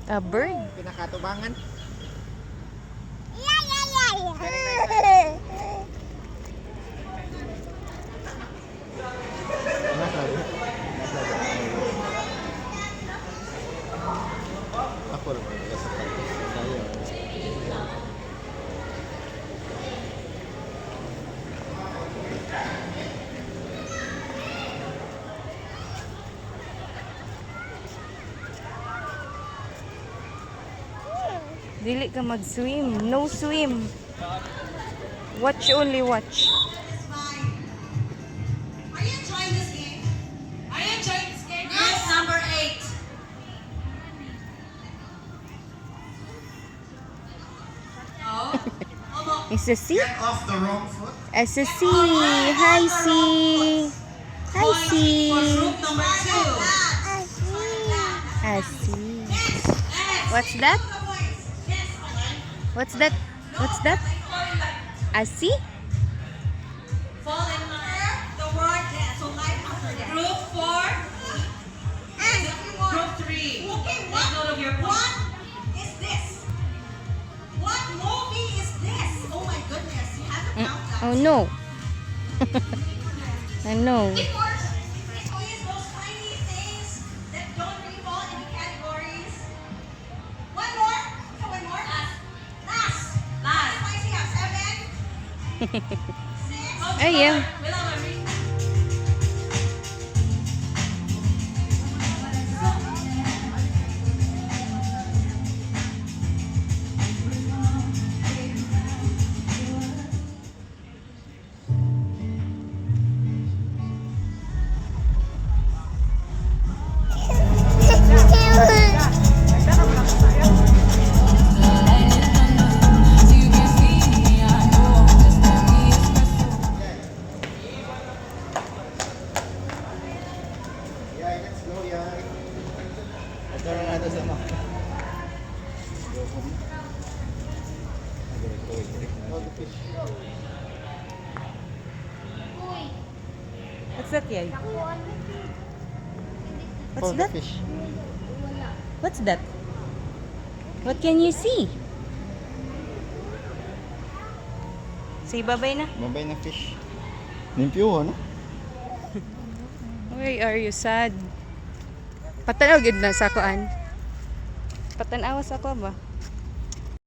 A bird? Pinakatubangan. Ako lang sa sapatos. Saya. Dili ka mag-swim. No swim. Watch only watch. Are you enjoying this game? Are you enjoying this game? Yes. Number 8. Oh. It's a C? Get off the wrong foot. It's a C. Hi, C. Hi, C. For group number 2. I see. What's that? What's that? What's that? I see? Fall in line. The word so life after that. Group 4. Group 3. Okay, what? Note of your point. What is this? What movie is this? Oh my goodness, you have to count that. Oh no. I know. It's always those tiny things that don't really fall into categories. One more. So one more. Last. I see have 7. 6. Oh yeah. Yay, let's go, yay. Ito na natin sa mga. Oh, the fish. What's that, Yay? What's Oh, the that? fish. What's that? What can you see? Say bye-bye na. Mabay na fish. Limpyo, no? Why are you sad? Patanaw gid na sa kuan. Patanaw sa ko ba?